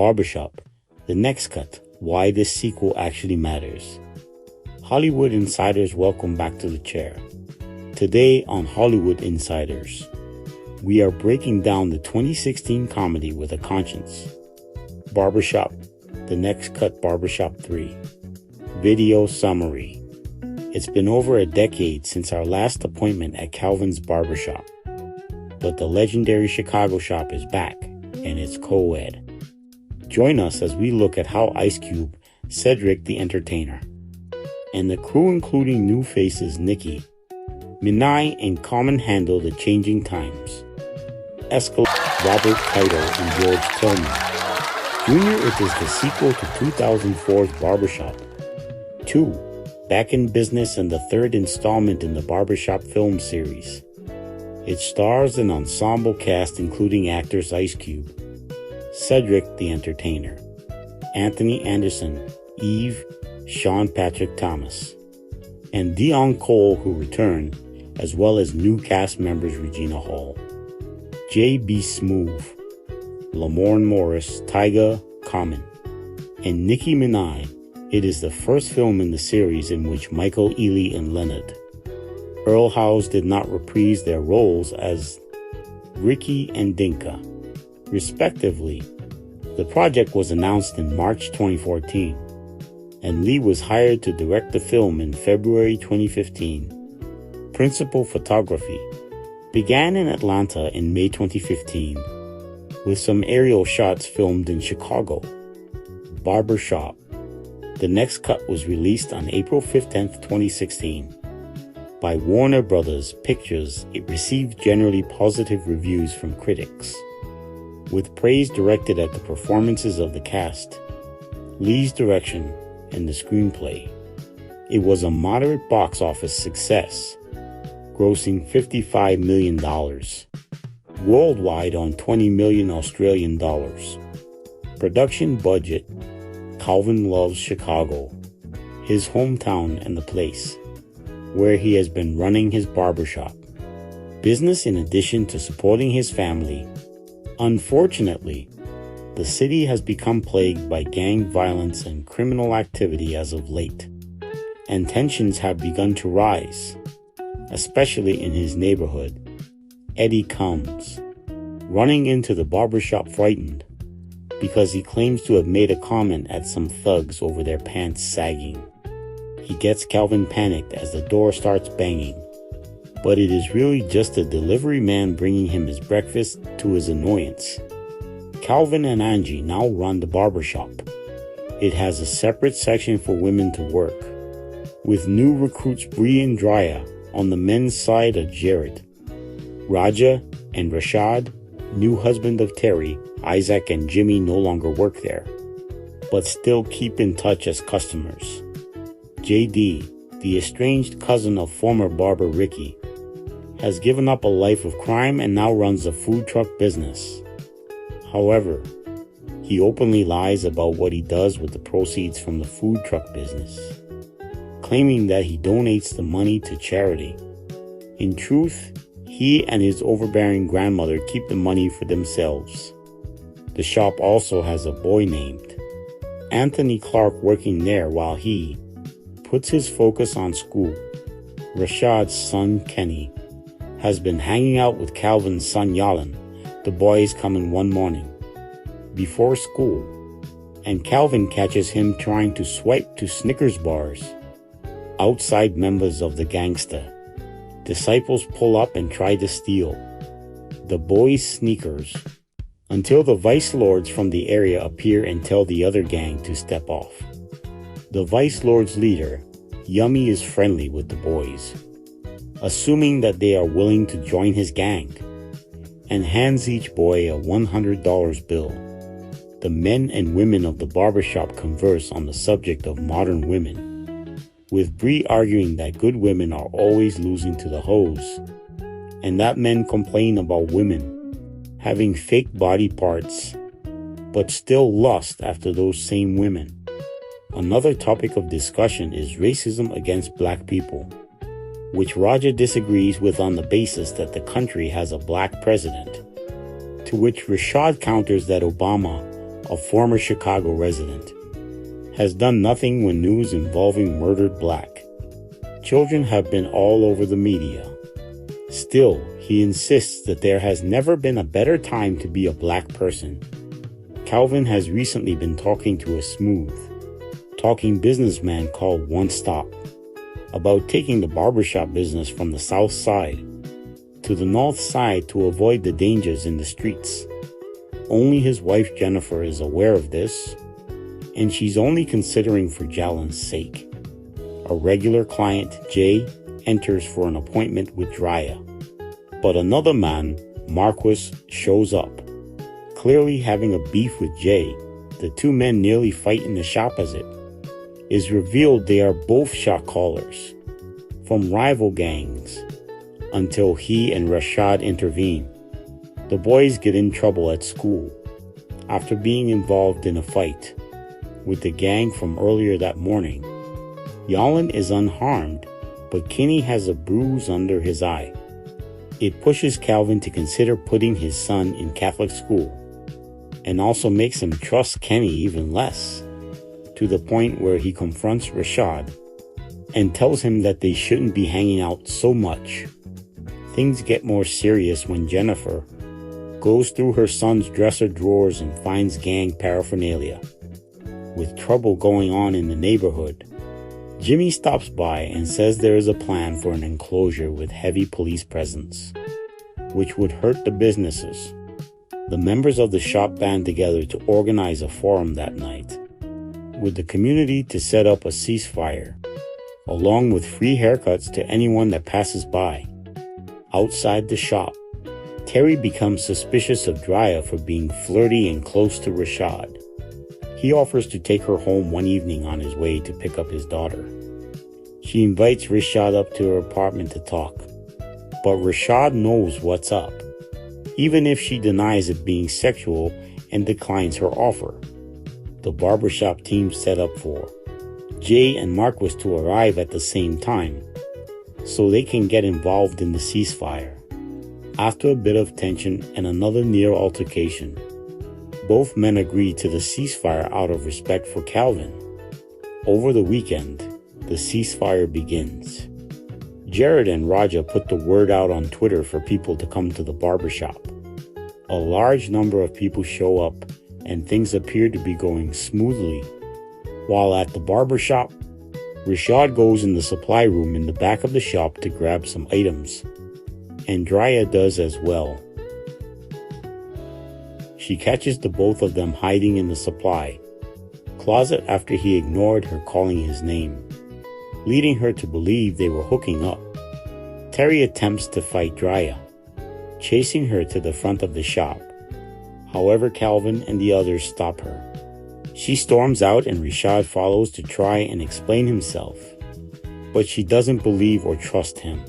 Barbershop, The Next Cut, Why This Sequel Actually Matters. Hollywood Insiders, welcome back to the chair. Today on Hollywood Insiders, we are breaking down the 2016 comedy with a conscience, Barbershop, The Next Cut Barbershop 3. Video summary. It's been over a decade since our last appointment at Calvin's Barbershop, but the legendary Chicago shop is back, and it's co-ed. Join us as we look at how Ice Cube, Cedric the Entertainer, and the crew, including new faces Nicki Minaj and Common, handle the changing times. Escalating, Robert Keitel and George Tillman. Jr. It is the sequel to 2004's Barbershop 2, back in business and the third installment in the Barbershop film series. It stars an ensemble cast including actors Ice Cube, Cedric the Entertainer, Anthony Anderson, Eve, Sean Patrick Thomas, and Dion Cole, who return, as well as new cast members Regina Hall, J.B. Smoove, Lamorne Morris, Tyga, Common, and Nicki Minaj. It is the first film in the series in which Michael Ealy and Leonard Earl Howes did not reprise their roles as Ricky and Dinka, respectively. The project was announced in March 2014, and Lee was hired to direct the film in February 2015. Principal photography began in Atlanta in May 2015, with some aerial shots filmed in Chicago. Barbershop, The Next Cut was released on April 15, 2016. By Warner Brothers Pictures, it received generally positive reviews from critics, with praise directed at the performances of the cast, Lee's direction, and the screenplay. It was a moderate box office success, grossing $55 million, worldwide on 20 million Australian dollars. Production budget: Calvin loves Chicago, his hometown and the place where he has been running his barbershop business in addition to supporting his family. Unfortunately, the city has become plagued by gang violence and criminal activity as of late, and tensions have begun to rise, especially in his neighborhood. Eddie comes running into the barbershop frightened because he claims to have made a comment at some thugs over their pants sagging. He gets Calvin panicked as the door starts banging, but it is really just a delivery man bringing him his breakfast. To his annoyance, Calvin and Angie now run the barbershop. It has a separate section for women to work, with new recruits Bree and Drya. On the men's side are Jared, Raja, and Rashad, new husband of Terry. Isaac and Jimmy no longer work there, but still keep in touch as customers. JD, the estranged cousin of former barber Ricky, has given up a life of crime and now runs a food truck business. However, he openly lies about what he does with the proceeds from the food truck business, claiming that he donates the money to charity. In truth, he and his overbearing grandmother keep the money for themselves. The shop also has a boy named Anthony Clark working there while he puts his focus on school. Rashad's son Kenny has been hanging out with Calvin's son Yalan. The boys come in one morning before school, and Calvin catches him trying to swipe to Snickers bars. Outside members of the gangsta disciples pull up and try to steal the boys' sneakers until the vice lords from the area appear and tell the other gang to step off. The vice lord's leader, Yummy, is friendly with the boys, assuming that they are willing to join his gang, and hands each boy a $100 bill. The men and women of the barbershop converse on the subject of modern women, with Bree arguing that good women are always losing to the hoes, and that men complain about women having fake body parts, but still lust after those same women. Another topic of discussion is racism against black people, which Roger disagrees with on the basis that the country has a black president, to which Rashad counters that Obama a former Chicago resident, has done nothing when news involving murdered black children have been all over the media. Still, he insists that there has never been a better time to be a black person. Calvin has recently been talking to a smooth-talking businessman called One Stop about taking the barbershop business from the south side to the north side to avoid the dangers in the streets. Only his wife Jennifer is aware of this, and she's only considering for Jalen's sake. A regular client, Jay, enters for an appointment with Drya, but another man, Marquis, shows up. Clearly having a beef with Jay, the two men nearly fight in the shop as it is revealed they are both shot callers from rival gangs until he and Rashad intervene. The boys get in trouble at school after being involved in a fight with the gang from earlier that morning. Jalen is unharmed, but Kenny has a bruise under his eye. It pushes Calvin to consider putting his son in Catholic school, and also makes him trust Kenny even less, to the point where he confronts Rashad and tells him that they shouldn't be hanging out so much. Things get more serious when Jennifer goes through her son's dresser drawers and finds gang paraphernalia. With trouble going on in the neighborhood, Jimmy stops by and says there is a plan for an enclosure with heavy police presence, which would hurt the businesses. The members of the shop band together to organize a forum that night, with the community to set up a ceasefire, along with free haircuts to anyone that passes by. Outside the shop, Terry becomes suspicious of Drya for being flirty and close to Rashad. He offers to take her home one evening on his way to pick up his daughter. She invites Rashad up to her apartment to talk, but Rashad knows what's up, even if she denies it being sexual and declines her offer. The barbershop team set up for Jay and Marquis to arrive at the same time, so they can get involved in the ceasefire. After a bit of tension and another near altercation, both men agree to the ceasefire out of respect for Calvin. Over the weekend, the ceasefire begins. Jared and Raja put the word out on Twitter for people to come to the barbershop. A large number of people show up, and things appear to be going smoothly. While at the barbershop, Rashad goes in the supply room in the back of the shop to grab some items, and Drya does as well. She catches the both of them hiding in the supply closet after he ignored her calling his name, leading her to believe they were hooking up. Terry attempts to fight Drya, chasing her to the front of the shop. However, Calvin and the others stop her. She storms out and Rashad follows to try and explain himself, but she doesn't believe or trust him.